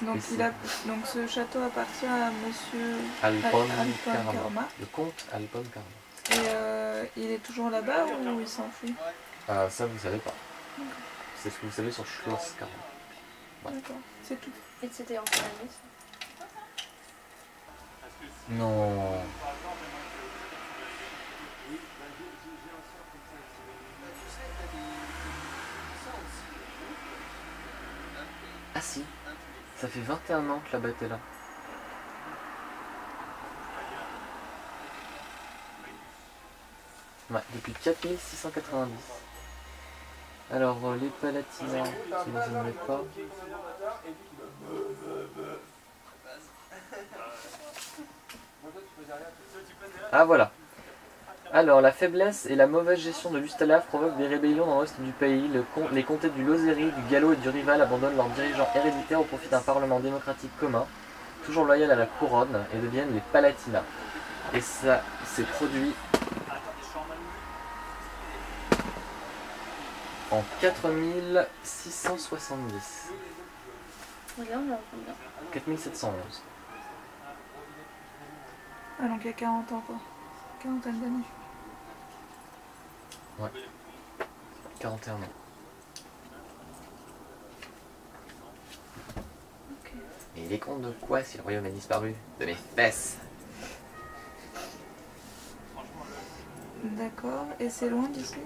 Donc, donc ce château appartient à monsieur Alpone Carama. Carama. Le comte Alpone Carama. Et il est toujours là-bas ou il s'enfuit? Ça, vous savez pas. C'est ce que vous savez sur Schloss Carama. Ouais. D'accord, c'est tout. Et c'était en quelle année ça? Non. Ah si, ça fait 21 ans que la bête est là. Ouais, depuis 4690. Alors, les Palatinats, si vous n'aimez pas. Ah voilà. Alors, la faiblesse et la mauvaise gestion de l'Ustalav provoquent des rébellions dans l'ouest du pays. Les comtés du Lozérie, du Gallo et du Rival abandonnent leurs dirigeants héréditaires au profit d'un parlement démocratique commun, toujours loyal à la couronne, et deviennent les Palatinats. Et ça s'est produit en 4670. Regarde, on combien? 4711. Ah, donc il y a 40 ans quoi. 40 d'années. Ouais. 41 ans. Okay. Et il est compte de quoi si le royaume a disparu? De mes fesses. D'accord, et c'est loin d'ici?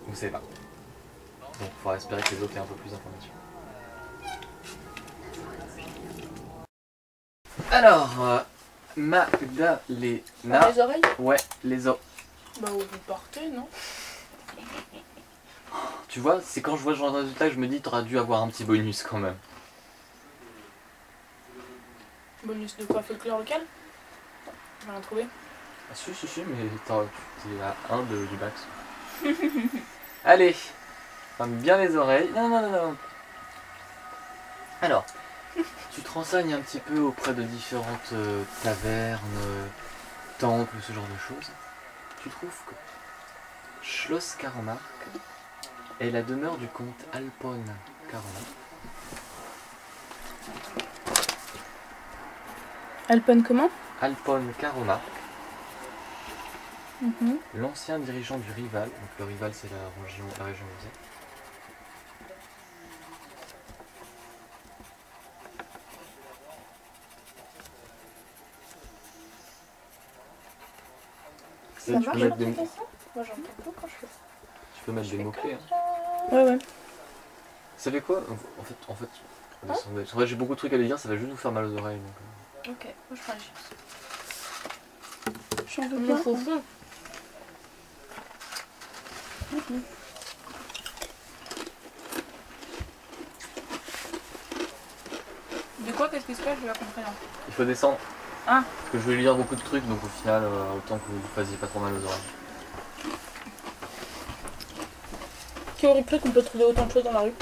Vous savez pas. Donc il faudra espérer que les autres aient un peu plus d'informations. Alors, Magdalena. Les oreilles? Ouais, les os. Bah où vous partez, non? Tu vois, c'est quand je vois ce genre de résultat que je me dis t'aurais dû avoir un petit bonus quand même. Bonus de quoi? Folklore local? On va rien trouver. Ah, si, mais t'es à 1 du max. Allez, ferme bien les oreilles. Non. Alors, tu te renseignes un petit peu auprès de différentes tavernes, temples, ce genre de choses. Tu trouves que Schloss Caromark est la demeure du comte Alpone Caromark. Alpone comment? Alpone Caromark, Mm-hmm. l'ancien dirigeant du Rival. Donc le Rival, c'est la région où vous êtes. Ça tu marche peux mettre des... l'application? Moi j'entends pas quand je fais ça. Tu peux mettre des mots-clés. Hein. Ouais. Vous savez quoi? En fait, descendez. En vrai, j'ai beaucoup de trucs à lui dire, ça va juste vous faire mal aux oreilles. Donc... Ok, moi je prends les chips. J'en veux Il bien. me faut fond. De quoi? Qu'est-ce qui se passe? Je vais la comprendre. Il faut descendre. Ah. Parce que je vais lui dire beaucoup de trucs, donc au final, autant que vous ne fassiez pas trop mal aux oreilles. Qui aurait cru qu'on peut trouver autant de choses dans la rue?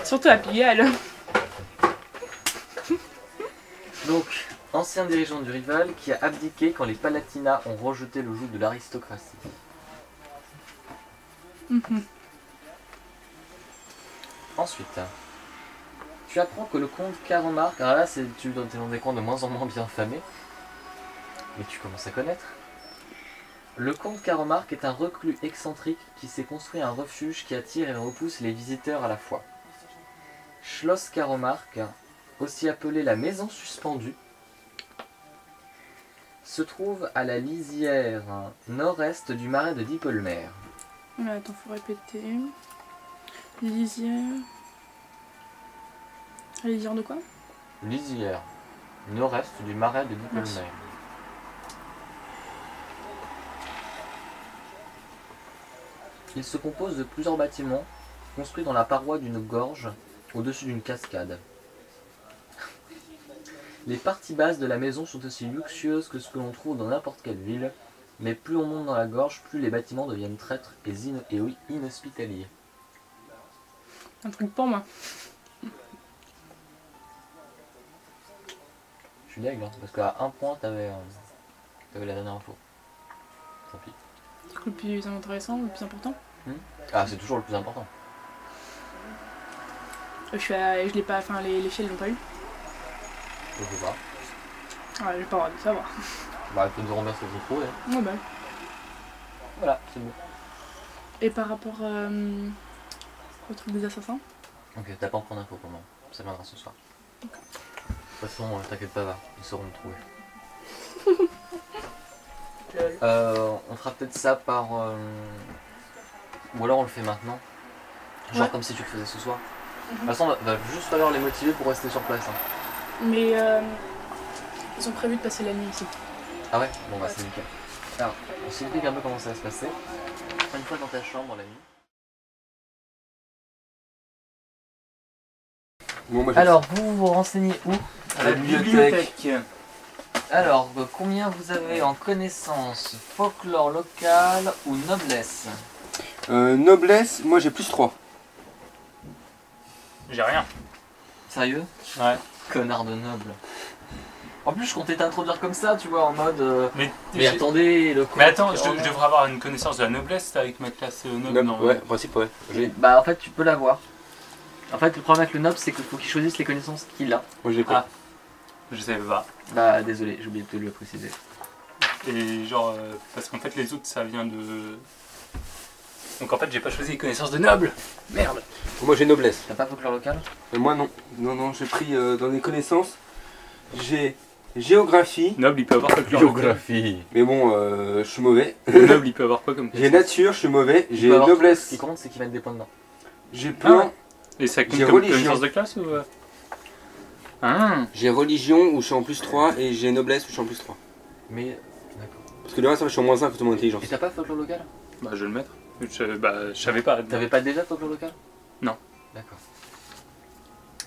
Surtout à Pigalle. Donc, ancien dirigeant du Rival qui a abdiqué quand les Palatinats ont rejeté le joug de l'aristocratie. Ensuite, tu apprends que le comte Caromark, alors là tu t'es dans des coins de moins en moins bien famés, mais tu commences à connaître. Le comte Caromark est un reclus excentrique qui s'est construit un refuge qui attire et repousse les visiteurs à la fois. Schloss Caromark, aussi appelé la maison suspendue, se trouve à la lisière nord-est du marais de Dieppelmer. Mais attends, faut répéter. Lisière. La lisière de quoi? Lisière nord-est du marais de Dieppelmer. Merci. Il se compose de plusieurs bâtiments construits dans la paroi d'une gorge au-dessus d'une cascade. Les parties basses de la maison sont aussi luxueuses que ce que l'on trouve dans n'importe quelle ville, mais plus on monte dans la gorge, plus les bâtiments deviennent traîtres et inhospitaliers. Un truc pour moi. Je suis deg, hein, parce qu'à un point, t'avais la dernière info. Tant pis. C'est le plus intéressant, le plus important? Ah, c'est toujours le plus important. Je l'ai pas, enfin les filles ils l'ont pas eu. Je sais pas. Ouais, j'ai pas le droit de savoir. Bah, elle peut nous remettre ce qu'il faut. Hein. Ouais, bah. Voilà, c'est bon. Et par rapport au truc des assassins? Ok, t'as pas encore d'infos pour moi. Ça viendra ce soir. De toute façon, t'inquiète pas, va. Ils sauront me trouver. On fera peut-être ça par... Ou alors on le fait maintenant. Genre Ouais. comme si tu le faisais ce soir. De toute façon, va juste falloir les motiver pour rester sur place. Hein. Mais ils ont prévu de passer la nuit ici. Ah ouais? Bon bah c'est nickel. Alors, on s'explique un peu comment ça va se passer. Une fois dans ta chambre la nuit. Bon, moi, Alors, vous vous renseignez où? à la bibliothèque. Alors, combien vous avez en connaissances folklore local ou noblesse? Noblesse, moi j'ai plus 3. J'ai rien. Sérieux? Ouais. Connard de noble. En plus, je comptais t'introduire comme ça, tu vois, en mode... Mais attendez, le Mais attends, je devrais avoir une connaissance de la noblesse avec ma classe noble. Non, Ouais, en principe, ouais. Bah, en fait, tu peux l'avoir. En fait, le problème avec le noble, c'est qu'il faut qu'il choisisse les connaissances qu'il a. Moi j'ai Ah. Je savais pas. Bah, désolé, j'ai oublié de te le préciser. Et genre, parce qu'en fait les autres ça vient de... Donc en fait j'ai pas choisi les connaissances de noble. Merde. Moi j'ai noblesse. T'as pas folklore local? Moi non. Non, j'ai pris dans les connaissances. J'ai géographie. Noble il peut avoir folklore local. Mais bon, je suis mauvais. Noble il peut avoir quoi comme J'ai nature, je suis mauvais. J'ai Tu peux avoir- Ce noblesse. qui compte, c'est qu'ils mettent des points dedans. J'ai plan. Et ça compte J'ai comme religion. connaissance de classe ou... Ah. J'ai religion où je suis en plus 3 et j'ai noblesse où je suis en plus 3. Mais... D'accord. Parce que le reste, je suis en moins 1 que tout mon intelligence. Et t'as pas folklore local? Bah je vais le mettre. Je savais pas. T'avais pas déjà folklore local? Non. D'accord.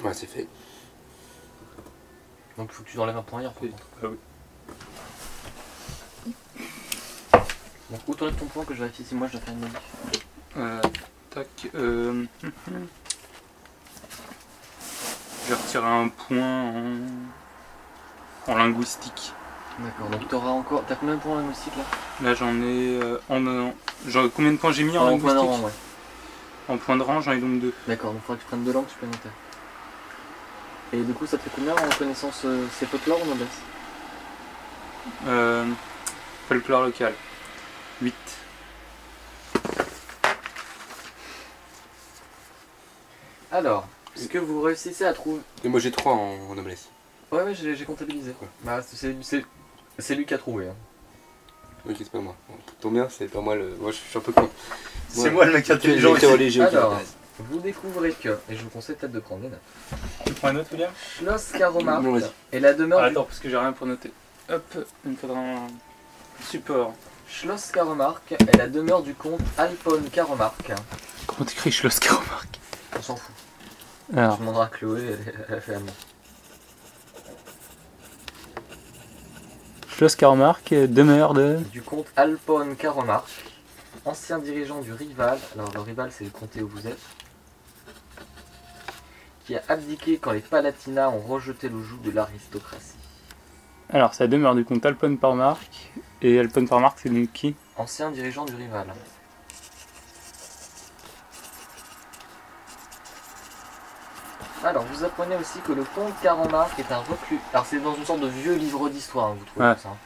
Ouais, c'est fait. Donc faut que tu enlèves un point hier pour contre. Ah oui. Donc où t'enlèves ton point que je vérifie si moi je dois faire une modif? Tac. Je vais retirer un point en linguistique. D'accord, donc t'auras encore... T'as combien de points en linguistique là? Là j'en ai combien de points j'ai mis en point linguistique? de rang, ouais. En point de rang j'en ai donc 2. D'accord, donc faudra que tu prennes 2 langues supplémentaires. Et du coup ça te fait combien en connaissance c'est folklore ou noblesse? Folklore local. 8. Alors, est-ce que vous réussissez à trouver... Et moi j'ai 3 en noblesse. Ouais, j'ai comptabilisé. Ouais. Bah, c'est lui qui a trouvé. Hein. Ok, c'est pas moi. Bon, tant bien, c'est pas moi le. Moi je suis un peu con. C'est moi le mec intelligent J'ai été ici. religieux. ok. Alors, vous découvrez que, et je vous conseille peut-être de prendre des notes, Tu prends un autre William? Schloss Caromark Non, vas-y. est la demeure Ah, attends parce que j'ai rien pour noter. Hop, il me faudra un support. Schloss Caromark est la demeure du comte Alpone Caromark. Comment t'écris Schloss Caromark? On s'en fout. Alors, Tu demanderas à Chloé, elle a fait allemand. Schloss Caromark, demeure de... Du comte Alpone Caromark, ancien dirigeant du Rival, alors le Rival c'est le comté où vous êtes, qui a abdiqué quand les Palatinats ont rejeté le joug de l'aristocratie. Alors, c'est la demeure du comte Alpone Parmark. Et Alpone Parmark, c'est donc qui? Ancien dirigeant du Rival. Alors, vous apprenez aussi que le comte Caromark est un reclus. Alors, c'est dans une sorte de vieux livre d'histoire, hein, vous trouvez Ouais. ça. Hein.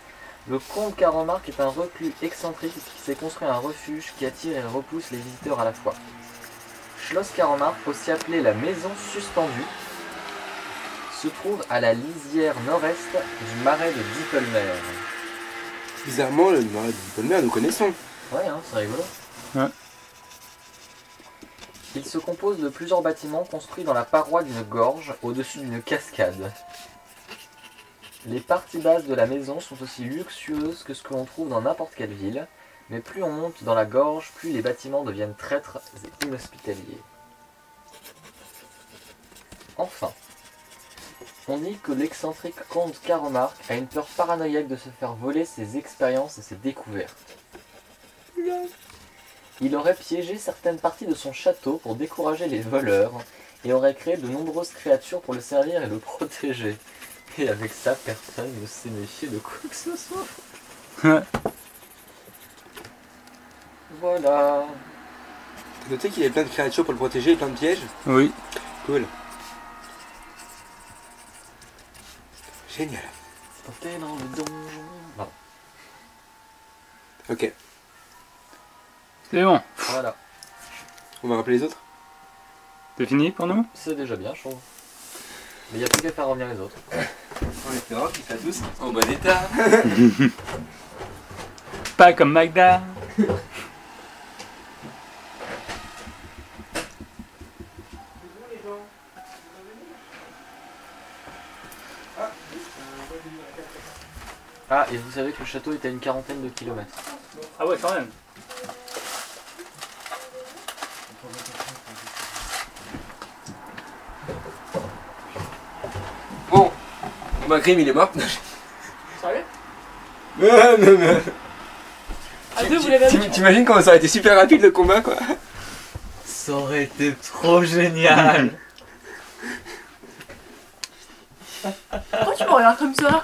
Le comte Caromark est un reclus excentrique qui s'est construit un refuge qui attire et repousse les visiteurs à la fois. Schloss Caromark, aussi appelé la maison suspendue, se trouve à la lisière nord-est du marais de Dippelmer. Bizarrement, le marais de Dippelmer, nous connaissons. Ouais, hein, c'est rigolo. Ouais. Il se compose de plusieurs bâtiments construits dans la paroi d'une gorge au-dessus d'une cascade. Les parties basses de la maison sont aussi luxueuses que ce que l'on trouve dans n'importe quelle ville, mais plus on monte dans la gorge, plus les bâtiments deviennent traîtres et inhospitaliers. Enfin, on dit que l'excentrique comte Caromark a une peur paranoïaque de se faire voler ses expériences et ses découvertes. Il aurait piégé certaines parties de son château pour décourager les voleurs et aurait créé de nombreuses créatures pour le servir et le protéger. Et avec ça, personne ne s'est méfié de quoi que ce soit. Voilà. T'as noté qu'il y avait plein de créatures pour le protéger et plein de pièges? Oui. Cool. Génial. T'es dans le donjon. Non, Ok. C'est bon. voilà. On va rappeler les autres. C'est fini pour nous? C'est déjà bien, je trouve. Mais il n'y a plus qu'à faire revenir les autres. En espérant qu'ils soient tous en bon état. Pas comme Magda. Ah, et vous savez que le château est à une quarantaine de kilomètres. Ah ouais, quand même. Bon. Bah, Grim, il est mort. Sérieux? Mais. À deux, vous l'avez vu? T'imagines comment ça aurait été super rapide le combat, quoi. Ça aurait été trop génial. Pourquoi tu me regardes comme ça?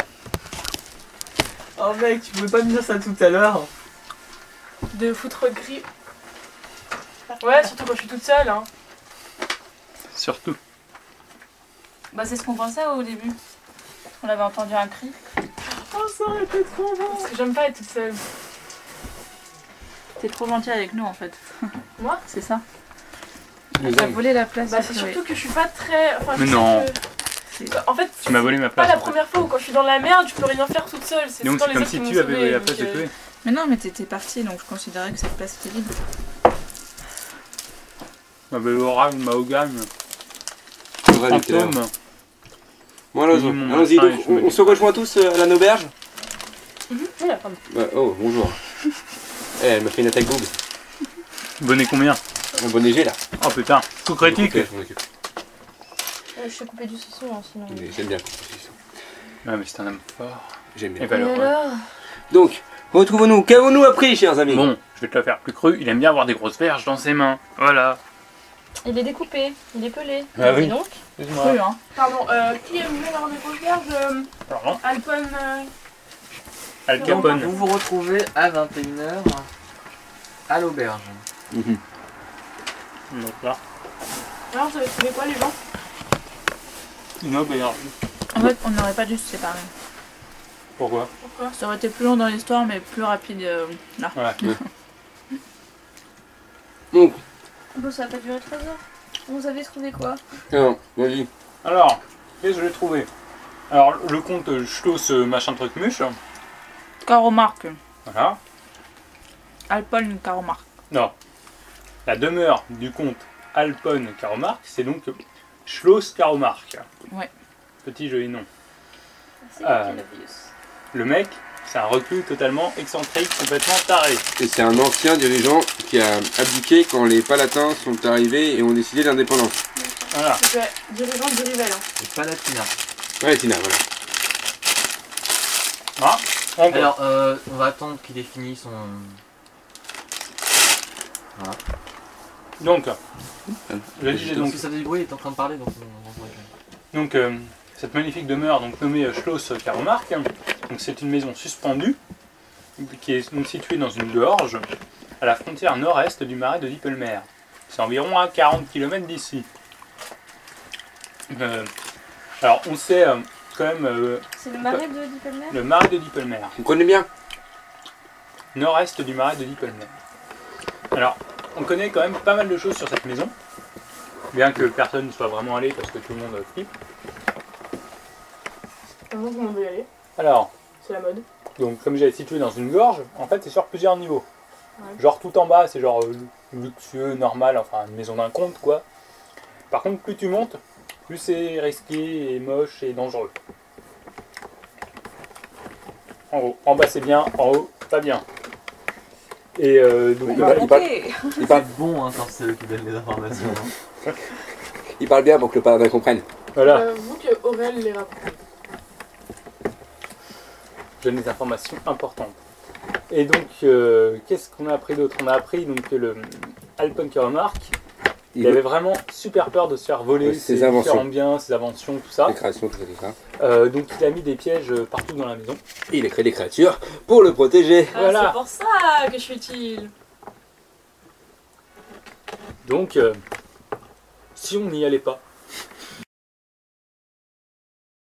Oh mec, tu pouvais pas me dire ça tout à l'heure. De foutre gris. Ouais, surtout quand je suis toute seule, hein. Surtout. Bah c'est ce qu'on pensait au début. On avait entendu un cri. Oh, ça aurait été trop bon. Parce que j'aime pas être toute seule. T'es trop gentil avec nous en fait. Moi? C'est ça. T'as volé la place. Bah de c'est Chloé. surtout que je suis pas très... Enfin, Mais je sais non. que- En fait, Tu m'as volé ma pas place. la en fait. première fois où quand je suis dans la merde, je peux rien faire toute seule. C'est Donc souvent c'est les comme autres si qui m'ont tu avais volé sauvée, la place de donc, Chloé. Mais non, mais t'étais partie, donc je considérais que cette place était vide. Ma belle oral, Mahogany, Ouais, il était là. fantôme. Bon, alors, Oui, mon allons-y, machin, donc, et je me on se rejoint tous à la auberge. Oui, pardon. Bah, oh, bonjour. Elle m'a fait une attaque double. Bonnet combien? Un bon léger là. Oh putain, tout critique. Ok, je m'en occupe. Je t'ai coupé du saucisson, hein, sinon. Mais j'aime bien la composition. Ouais mais c'est un homme fort. J'aime bien. Et valeureux. alors? Donc, retrouvons-nous. Qu'avons-nous appris, chers amis? Bon, je vais te la faire plus crue, il aime bien avoir des grosses verges dans ses mains. Voilà. Il est découpé, il est pelé. Ah oui. Et donc Excuse-moi. cru hein. Pardon, qui aime bien avoir des grosses verges? Pardon. Alpon... Al Capone. Vous vous retrouvez à 21h à l'auberge. Mhm. Donc là, Alors, vous avez trouvé quoi, les gens? une auberge. En fait, on n'aurait pas dû se séparer. Pourquoi? Pourquoi? Ça aurait été plus long dans l'histoire, mais plus rapide là. Ouais. Donc, Bon ça a pas duré 3 heures. Vous avez trouvé quoi? alors, vas-y. Alors, qu'est-ce que j'ai trouvé? Alors, le comte Schloss machin truc muche. Caromarque. Voilà. Alpon Caromarque. Non. La demeure du comte Alpon Caromarque, c'est donc Schloss Caromarque. Ouais. Petit joli nom. C'est Le mec, c'est un reclus totalement excentrique, complètement taré. Et c'est un ancien dirigeant qui a abdiqué quand les Palatins sont arrivés et ont décidé l'indépendance. Voilà. C'est dirigeant du Rivel. Hein. Et Palatina. Ouais, Tina, voilà. Ah, encore. Alors, on va attendre qu'il ait fini son. Voilà. Donc, je disais Donc, donc, si ça fait du bruit, il est en train de parler, donc on donc cette magnifique demeure donc nommée Schloss Caromarque, donc c'est une maison suspendue qui est donc située dans une gorge à la frontière nord-est du marais de Dippelmer. C'est environ à 40 km d'ici. Alors on sait quand même C'est le marais de Dippelmer? le marais de Dippelmer, Vous connaissez bien? nord-est du marais de Dippelmer. Alors on connaît quand même pas mal de choses sur cette maison, bien que personne ne soit vraiment allé parce que tout le monde flippe. Avant qu'on veut y aller. Alors, C'est la mode. donc comme j'ai situé dans une gorge, en fait c'est sur plusieurs niveaux. Ouais. Genre tout en bas c'est genre luxueux, normal, enfin une maison d'un comte quoi. Par contre plus tu montes, plus c'est risqué et moche et dangereux. En haut, en bas c'est bien, en haut pas bien. Et donc Il parle, bon hein, quand c'est eux qui donnent les informations. hein. il parle bien pour que le Paladin comprenne. voilà, Vous que Aurel les rapporte. je donne des informations importantes. Et donc qu'est-ce qu'on a appris d'autre? On a appris donc que le Alpon Caromarque, il avait vraiment super peur de se faire voler Ses ses inventions. différents biens, ses inventions, tout ça. Les créations, tout ça. Donc il a mis des pièges partout dans la maison. Et il a créé des créatures pour le protéger. Voilà. C'est pour ça que je suis utile. Donc si on n'y allait pas,